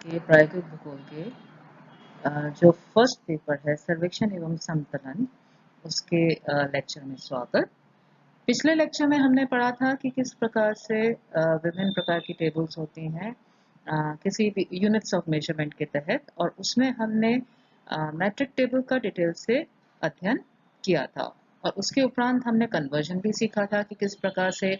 के प्रायोगिक भूगोल के जो फर्स्ट पेपर है सर्वेक्षण एवं समतलन उसके लेक्चर में स्वागत। पिछले लेक्चर में हमने पढ़ा था कि किस प्रकार से विभिन्न प्रकार की टेबल्स होती हैं किसी भी यूनिट्स ऑफ मेजरमेंट के तहत, और उसमें हमने मैट्रिक टेबल का डिटेल से अध्ययन किया था। और उसके उपरांत हमने कन्वर्जन भी सीखा था कि किस प्रकार से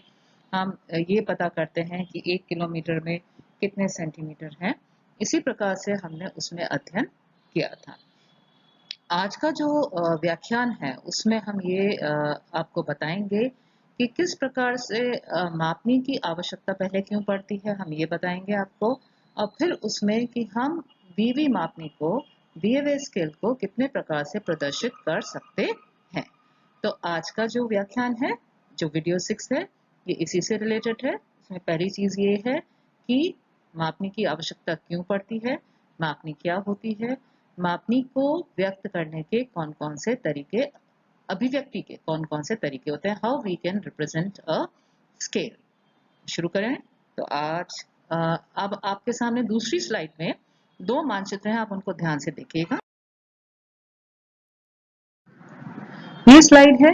हम ये पता करते हैं कि 1 किलोमीटर में कितने सेंटीमीटर हैं। इसी प्रकार से हमने उसमें अध्ययन किया था। आज का जो व्याख्यान है उसमें हम ये आपको बताएंगे कि किस प्रकार से मापनी की आवश्यकता पहले क्यों पड़ती है, हम ये बताएंगे आपको। और फिर उसमें कि हम वीवी मापनी को, वीएवे स्केल को कितने प्रकार से प्रदर्शित कर सकते हैं। तो आज का जो व्याख्यान है, जो वीडियो 6 है, ये इसी से रिलेटेड है। इसमें पहली चीज ये है कि मापनी की आवश्यकता क्यों पड़ती है, मापनी क्या होती है, मापनी को व्यक्त करने के कौन कौन से तरीके, अभिव्यक्ति के कौन कौन से तरीके होते हैं, how we can represent a scale. शुरू करें। तो आज अब आपके सामने दूसरी स्लाइड में दो मानचित्र हैं, आप उनको ध्यान से देखिएगा। ये स्लाइड है,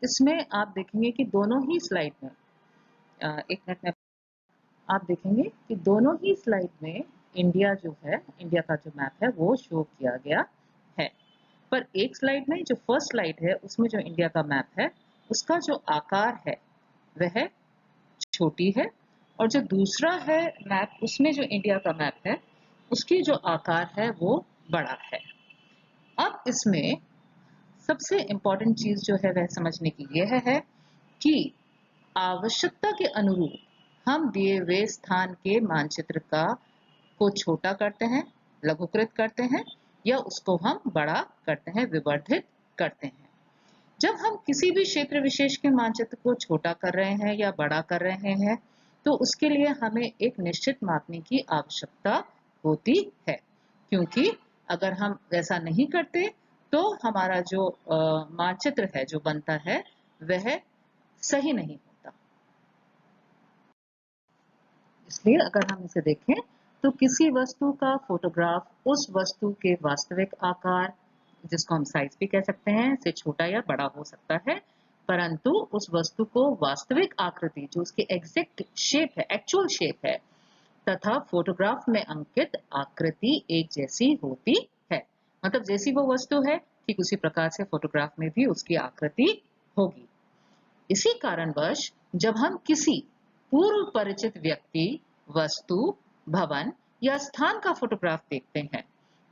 इसमें आप देखेंगे कि दोनों ही स्लाइड में एक मिनट में आप देखेंगे कि दोनों ही स्लाइड में इंडिया जो है, इंडिया का जो मैप है वो शो किया गया है। पर एक स्लाइड में, जो फर्स्ट स्लाइड है, उसमें जो इंडिया का मैप है उसका जो आकार है वह छोटी है, और जो दूसरा है मैप, उसमें जो इंडिया का मैप है उसकी जो आकार है वो बड़ा है। अब इसमें सबसे इम्पोर्टेंट चीज जो है वह समझने की यह है कि आवश्यकता के अनुरूप हम दिए हुए स्थान के मानचित्र का को छोटा करते हैं, लघुकृत करते हैं, या उसको हम बड़ा करते हैं, विवर्धित करते हैं। जब हम किसी भी क्षेत्र विशेष के मानचित्र को छोटा कर रहे हैं या बड़ा कर रहे हैं तो उसके लिए हमें एक निश्चित मापनी की आवश्यकता होती है, क्योंकि अगर हम वैसा नहीं करते तो हमारा जो मानचित्र है जो बनता है वह सही नहीं होता। इसलिए अगर हम इसे देखें तो किसी वस्तु का फोटोग्राफ उस वस्तु के वास्तविक आकार, जिसको हम साइज भी कह सकते हैं, से छोटा या बड़ा हो सकता है, परंतु उस वस्तु को वास्तविक आकृति, जो उसकी एग्जैक्ट शेप है, एक्चुअल शेप है, तथा फोटोग्राफ में अंकित आकृति एक जैसी होती है। मतलब जैसी वो वस्तु है ठीक उसी प्रकार से फोटोग्राफ में भी उसकी आकृति होगी। इसी कारणवश जब हम किसी पूर्व परिचित व्यक्ति, वस्तु, भवन या स्थान का फोटोग्राफ देखते हैं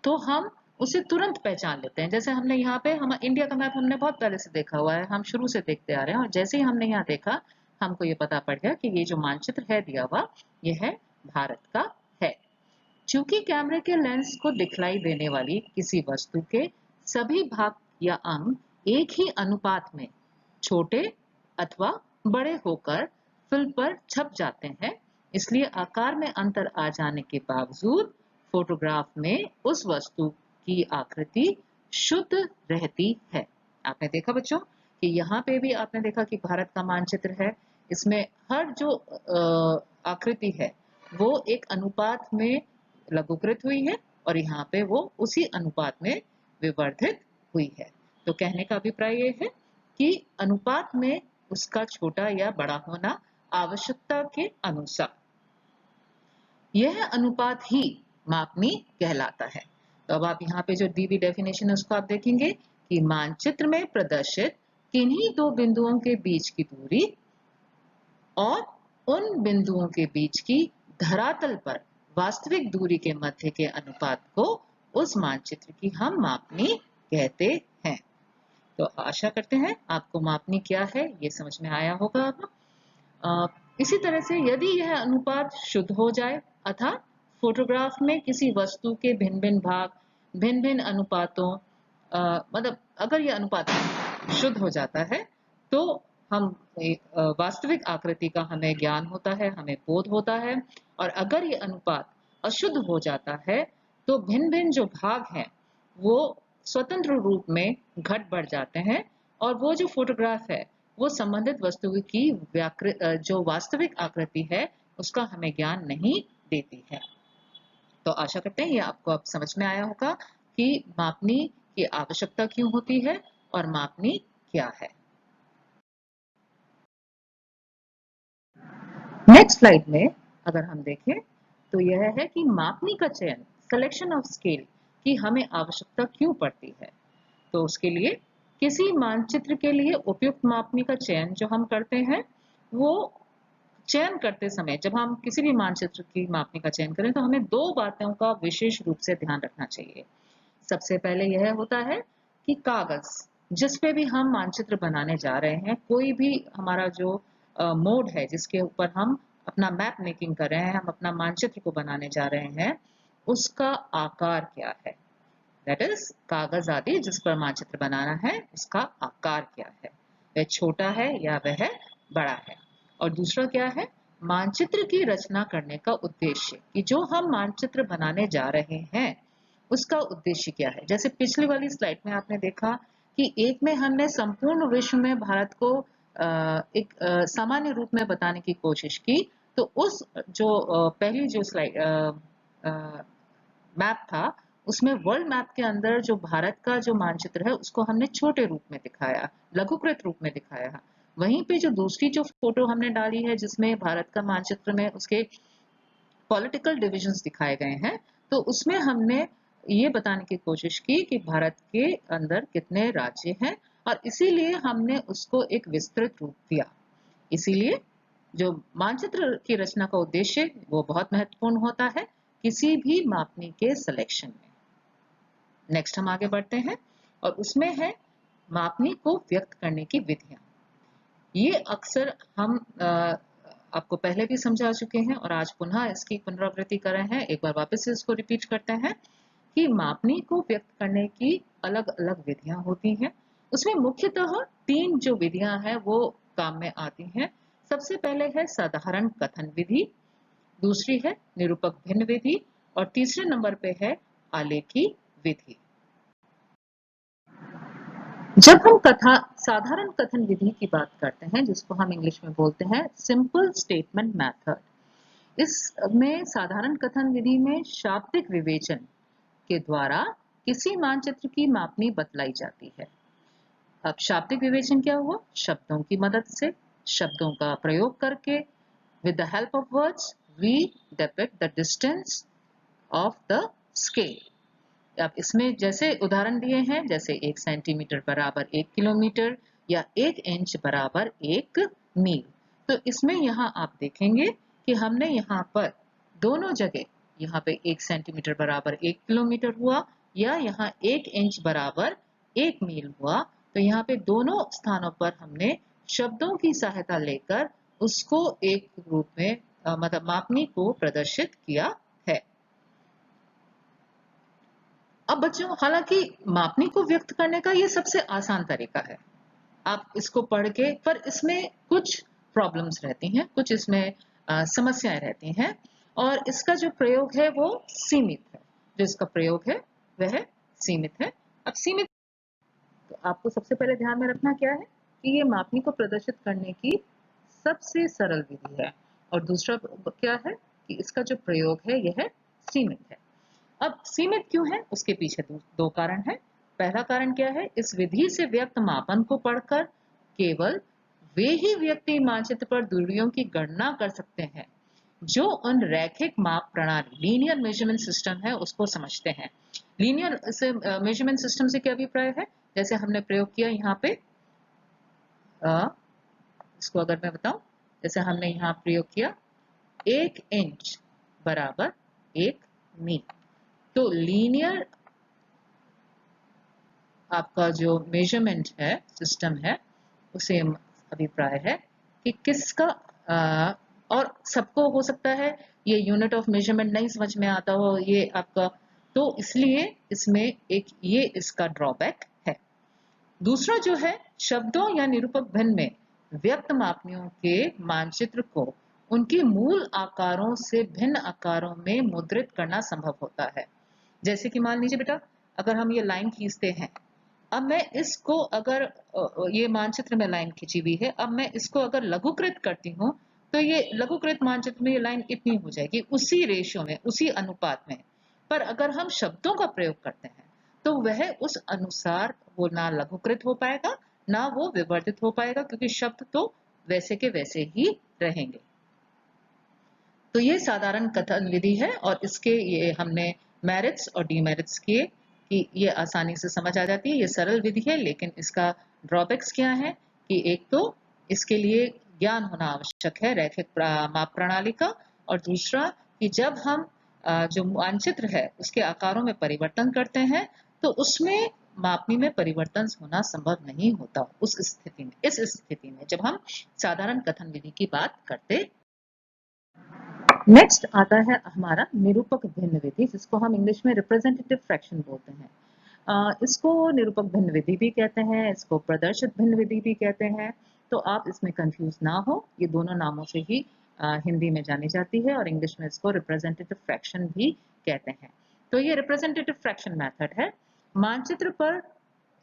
तो हम उसे तुरंत पहचान लेते हैं। जैसे हमने यहाँ पे, हम इंडिया का मैप हमने बहुत पहले से देखा हुआ है, हम शुरू से देखते आ रहे हैं, और जैसे ही हमने यहाँ देखा हमको ये पता पड़ गया कि ये जो मानचित्र है दिया हुआ ये है भारत का है। चूंकि कैमरे के लेंस को दिखलाई देने वाली किसी वस्तु के सभी भाग या अंग एक ही अनुपात में छोटे अथवा बड़े होकर फिल्म पर छप जाते हैं, इसलिए आकार में अंतर आ जाने के बावजूद फोटोग्राफ में उस वस्तु की आकृति शुद्ध रहती है। आपने देखा बच्चों कि यहाँ पे भी आपने देखा कि भारत का मानचित्र है, इसमें हर जो आकृति है वो एक अनुपात में लघुकृत हुई है, और यहाँ पे वो उसी अनुपात में विवर्धित हुई है। तो कहने का अभिप्राय ये है कि अनुपात में उसका छोटा या बड़ा होना आवश्यकता के अनुसार, यह अनुपात ही मापनी कहलाता है। तो अब आप यहाँ पे जो दी हुई डेफिनेशन है उसको आप देखेंगे कि मानचित्र में प्रदर्शित किन्हीं दो बिंदुओं के बीच की दूरी और उन बिंदुओं के बीच की धरातल पर वास्तविक दूरी के मध्य के अनुपात को उस मानचित्र की हम मापनी कहते हैं। तो आशा करते हैं आपको मापनी क्या है ये समझ में आया होगा अब। इसी तरह से यदि यह अनुपात शुद्ध हो जाए, अर्थात फोटोग्राफ में किसी वस्तु के भिन्न भिन्न भाग भिन्न भिन्न अनुपातों, मतलब अगर यह अनुपात शुद्ध हो जाता है तो हम एक वास्तविक आकृति का हमें ज्ञान होता है, हमें बोध होता है। और अगर ये अनुपात अशुद्ध हो जाता है तो भिन्न भिन्न जो भाग हैं वो स्वतंत्र रूप में घट बढ़ जाते हैं, और वो जो फोटोग्राफ है वो संबंधित वस्तु की जो वास्तविक आकृति है उसका हमें ज्ञान नहीं देती है। तो आशा करते हैं ये आपको अब समझ में आया होगा कि मापनी की आवश्यकता क्यों होती है और मापनी क्या है। नेक्स्ट स्लाइड में अगर हम देखें तो यह है कि मापनी का चयन, सिलेक्शन ऑफ स्केल की हमें आवश्यकता क्यों पड़ती है। तो उसके लिए किसी मानचित्र के लिए उपयुक्त मापनी का चयन जो हम करते हैं, वो चयन करते समय जब हम किसी भी मानचित्र की मापनी का चयन करें तो हमें दो बातों का विशेष रूप से ध्यान रखना चाहिए। सबसे पहले यह होता है कि कागज जिस पे भी हम मानचित्र बनाने जा रहे हैं, कोई भी हमारा जो मोड है जिसके ऊपर हम अपना मैप मेकिंग कर रहे हैं, हम अपना मानचित्र को बनाने जा रहे हैं, उसका आकार क्या है। दैट इज कागज आदि जिस पर मानचित्र बनाना है उसका आकार क्या है, वह छोटा है या वह बड़ा है। और दूसरा क्या है, मानचित्र की रचना करने का उद्देश्य, कि जो हम मानचित्र बनाने जा रहे हैं उसका उद्देश्य क्या है। जैसे पिछली वाली स्लाइड में आपने देखा कि एक में हमने संपूर्ण विश्व में भारत को एक सामान्य रूप में बताने की कोशिश की। तो उस जो पहली जो स्लाइड मैप था, उसमें वर्ल्ड मैप के अंदर जो भारत का जो मानचित्र है उसको हमने छोटे रूप में दिखाया, लघुकृत रूप में दिखाया। वहीं पे जो दूसरी जो फोटो हमने डाली है जिसमें भारत का मानचित्र में उसके पॉलिटिकल डिविजन्स दिखाए गए हैं, तो उसमें हमने ये बताने की कोशिश की कि भारत के अंदर कितने राज्य हैं, और इसीलिए हमने उसको एक विस्तृत रूप दिया। इसीलिए जो मानचित्र की रचना का उद्देश्य वो बहुत महत्वपूर्ण होता है किसी भी मापनी के सिलेक्शन में। नेक्स्ट हम आगे बढ़ते हैं और उसमें है मापनी को व्यक्त करने की विधियां। ये अक्सर हम आपको पहले भी समझा चुके हैं और आज पुनः इसकी पुनरावृत्ति कर रहे हैं। एक बार वापस से इसको रिपीट करते हैं कि मापनी को व्यक्त करने की अलग अलग विधियां होती हैं। उसमें मुख्यतः तीन जो विधियां हैं वो काम में आती हैं। सबसे पहले है साधारण कथन विधि, दूसरी है निरूपक भिन्न विधि और तीसरे नंबर पे है आलेखी विधि। जब हम साधारण कथन विधि की बात करते हैं, जिसको हम इंग्लिश में बोलते हैं सिंपल स्टेटमेंट मेथड, इसमें साधारण कथन विधि में शाब्दिक विवेचन के द्वारा किसी मानचित्र की मापनी बतलाई जाती है। अब शाब्दिक विवेचन क्या हुआ, शब्दों की मदद से, शब्दों का प्रयोग करके, with the help of words we depict the distance of the scale। अब इसमें जैसे उदाहरण दिए हैं, जैसे 1 सेंटीमीटर बराबर 1 किलोमीटर या 1 इंच बराबर 1 मील। तो इसमें यहाँ आप देखेंगे कि हमने यहाँ पर दोनों जगह, यहाँ पे 1 सेंटीमीटर बराबर 1 किलोमीटर हुआ या यहाँ 1 इंच बराबर 1 मील हुआ। तो यहाँ पे दोनों स्थानों पर हमने शब्दों की सहायता लेकर उसको एक रूप में मतलब मापनी को प्रदर्शित किया है। अब बच्चों, हालांकि मापनी को व्यक्त करने का ये सबसे आसान तरीका है, आप इसको पढ़ के, पर इसमें कुछ प्रॉब्लम्स रहती हैं, कुछ इसमें समस्याएं रहती हैं और इसका जो प्रयोग है वो सीमित है। जो इसका प्रयोग है वह सीमित है। अब सीमित, तो आपको सबसे पहले ध्यान में रखना क्या है कि ये मापनी को प्रदर्शित करने की सबसे सरल विधि है, और दूसरा क्या है कि इसका जो प्रयोग है यह सीमित है। अब सीमित क्यों है, उसके पीछे दो कारण हैं। पहला कारण क्या है, इस विधि से व्यक्त मापन को पढ़कर केवल वे ही व्यक्ति मानचित्र पर दूरियों की गणना कर सकते हैं जो उन रैखिक माप प्रणाली, लीनियर मेजरमेंट सिस्टम है, उसको समझते हैं। लीनियर से मेजरमेंट सिस्टम से क्या अभिप्राय है, जैसे हमने प्रयोग किया यहाँ पे, इसको अगर मैं बताऊं, जैसे हमने यहाँ प्रयोग किया 1 इंच बराबर 1 मील। तो लीनियर आपका जो मेजरमेंट है, सिस्टम है, उसे अभिप्राय है कि किसका और सबको हो सकता है ये यूनिट ऑफ मेजरमेंट नहीं समझ में आता हो ये आपका, तो इसलिए इसमें एक ये इसका ड्रॉबैक है। दूसरा जो है, शब्दों या निरूपक भिन्न में व्यक्त मापनियों के मानचित्र को उनके मूल आकारों से भिन्न आकारों में मुद्रित करना संभव होता है। जैसे कि मान लीजिए बेटा, अगर हम ये लाइन खींचते हैं, अब मैं इसको अगर ये मानचित्र में लाइन खींची हुई है, अब मैं इसको अगर लघुकृत करती हूँ तो ये लघुकृत मानचित्र में ये लाइन इतनी हो जाएगी, उसी रेशियो में, उसी अनुपात में। पर अगर हम शब्दों का प्रयोग करते हैं तो वह उस अनुसार वो ना लघुकृत हो पाएगा ना वो विवर्धित हो पाएगा, क्योंकि शब्द तो वैसे के वैसे ही रहेंगे। तो ये साधारण कथन विधि है और इसके ये हमने मेरिट्स और डीमेरिट्स किए कि ये आसानी से समझ आ जाती है। ये सरल विधि है, लेकिन इसका ड्रॉबैक्स क्या है कि एक तो इसके लिए ज्ञान होना आवश्यक है रैखिक माप प्रणाली का, और दूसरा कि जब हम जो मानचित्र है उसके आकारों में परिवर्तन करते हैं तो उसमें मापनी में परिवर्तन होना संभव नहीं होता उस स्थिति में, इस स्थिति में जब हम साधारण कथन विधि की बात करते। नेक्स्ट आता है हमारा निरूपक भिन्न विधि, जिसको हम इंग्लिश में रिप्रेजेंटेटिव फ्रैक्शन बोलते हैं। इसको निरूपक भिन्न विधि भी कहते हैं, इसको प्रदर्शित भिन्न विधि भी कहते हैं। तो आप इसमें कंफ्यूज ना हो, ये दोनों नामों से ही हिंदी में जानी जाती है और इंग्लिश में इसको रिप्रेजेंटेटिव फ्रैक्शन भी कहते हैं। तो ये रिप्रेजेंटेटिव फ्रैक्शन मेथड है। मानचित्र पर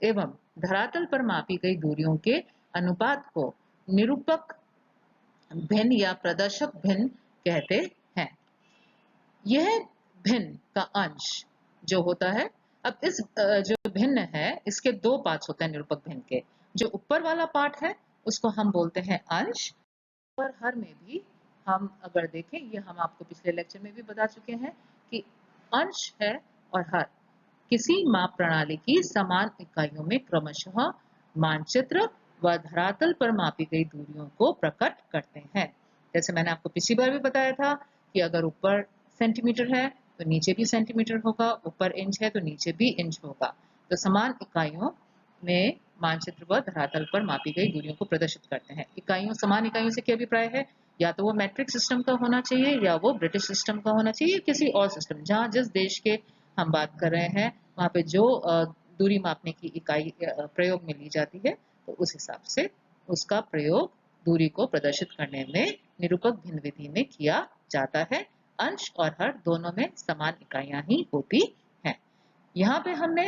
एवं धरातल पर मापी गई दूरियों के अनुपात को निरूपक भिन्न या प्रदर्शक भिन्न कहते हैं। यह भिन्न का अंश जो होता है, अब इस जो भिन्न है इसके दो पार्ट्स होते हैं निरूपक भिन्न के। जो ऊपर वाला पार्ट है उसको हम बोलते हैं अंश, और हर में भी हम अगर देखें, ये हम आपको पिछले लेक्चर में भी बता चुके हैं कि अंश है और हर किसी माप प्रणाली की समान इकाइयों में क्रमशः मानचित्र व धरातल पर मापी गई दूरियों को प्रकट करते हैं। जैसे मैंने आपको पिछली बार भी बताया था कि अगर ऊपर सेंटीमीटर है तो नीचे भी सेंटीमीटर होगा, ऊपर इंच है तो नीचे भी इंच होगा। तो समान इकाइयों में मानचित्र व धरातल पर मापी गई दूरियों को प्रदर्शित करते हैं। इकाइयों, समान इकाइयों से क्या अभिप्राय है, या तो वो मैट्रिक सिस्टम का होना चाहिए या वो ब्रिटिश सिस्टम का होना चाहिए, किसी और सिस्टम, जहाँ जिस देश के हम बात कर रहे हैं वहाँ पे जो दूरी मापने की इकाई प्रयोग में ली जाती है तो उस हिसाब से उसका प्रयोग दूरी को प्रदर्शित करने में निरूपक भिन्न विधि में किया जाता है। अंश और हर दोनों में समान इकाइयां ही होती हैं। यहाँ पे हमने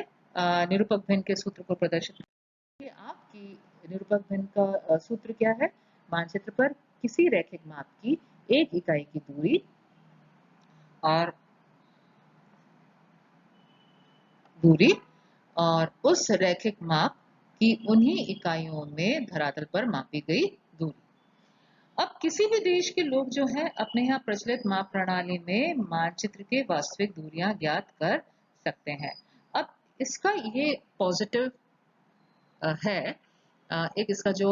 निरूपक भिन्न के सूत्र को प्रदर्शित किया। आपकी निरूपक भिन्न का सूत्र क्या है, मानचित्र पर किसी रैखिक माप की एक इकाई की दूरी और उस रैखिक माप की उन्हीं इकाइयों में धरातल पर मापी गई दूरी। अब किसी भी देश के लोग जो हैं अपने यहाँ प्रचलित माप प्रणाली में मानचित्र के वास्तविक दूरियां ज्ञात कर सकते हैं। अब इसका ये पॉजिटिव है, एक इसका जो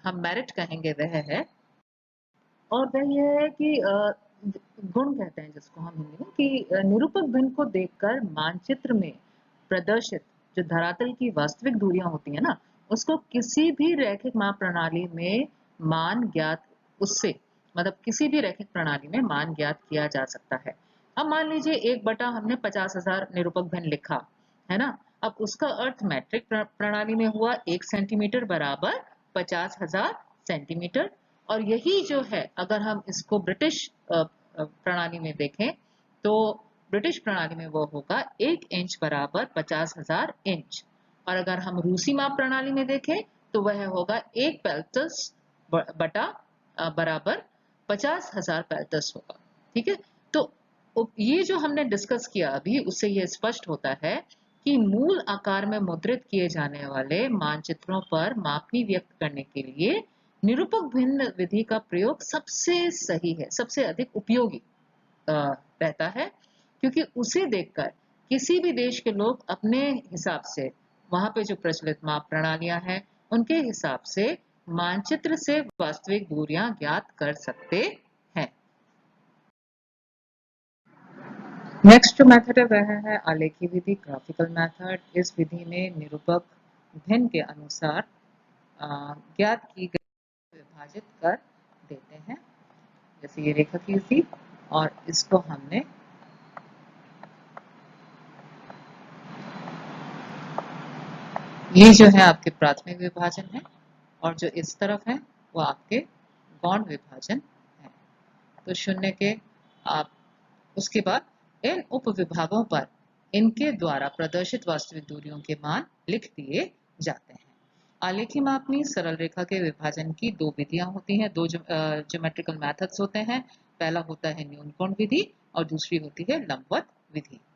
हम मेरिट कहेंगे वह है, और वह यह है कि गुण कहते हैं जिसको हम हिंदी में, कि निरूपक भिन्न को देखकर मानचित्र में प्रदर्शित जो धरातल की वास्तविक दूरियां होती है ना, उसको किसी भी रैखिक माप प्रणाली में मान ज्ञात, उससे मतलब किसी भी रैखिक प्रणाली में मान ज्ञात किया जा सकता है। अब मान लीजिए 1/, हमने 50,000 निरूपक भिन्न लिखा है ना, अब उसका अर्थ मैट्रिक प्रणाली में हुआ 1 सेंटीमीटर बराबर 50,000 सेंटीमीटर। और यही जो है अगर हम इसको ब्रिटिश प्रणाली में देखें तो ब्रिटिश प्रणाली में वो होगा 1 इंच बराबर 50,000 इंच, और अगर हम रूसी माप प्रणाली में देखें तो वह होगा 1 पेल्टस बटा बराबर 50,000 पेल्टस होगा। ठीक है, तो ये जो हमने डिस्कस किया अभी, उससे ये स्पष्ट होता है कि मूल आकार में मुद्रित किए जाने वाले मानचित्रों पर मापनी व्यक्त करने के लिए निरूपक भिन्न विधि का प्रयोग सबसे सही है, सबसे अधिक उपयोगी रहता है, क्योंकि उसे देखकर किसी भी देश के लोग अपने हिसाब से वहां पे जो प्रचलित माप प्रणालियां हैं उनके हिसाब से मानचित्र से वास्तविक दूरियां ज्ञात कर सकते हैं। नेक्स्ट जो मेथड है वह है आलेखी विधि, ग्राफिकल मेथड। इस विधि में निरूपक भिन्न के अनुसार ज्ञात की गई विभाजित कर देते हैं, जैसे ये रेखा की थी, और इसको हमने ये जो है आपके प्राथमिक विभाजन है, और जो इस तरफ है वो आपके गौण विभाजन है। तो शून्य के आप उसके बाद इन उप विभागों पर इनके द्वारा प्रदर्शित वास्तविक दूरियों के मान लिख दिए जाते हैं। आलेखी मापनी सरल रेखा के विभाजन की दो विधियां होती हैं, दो ज्योमेट्रिकल मेथड्स होते हैं। पहला होता है न्यूनकोण विधि और दूसरी होती है लंबवत विधि।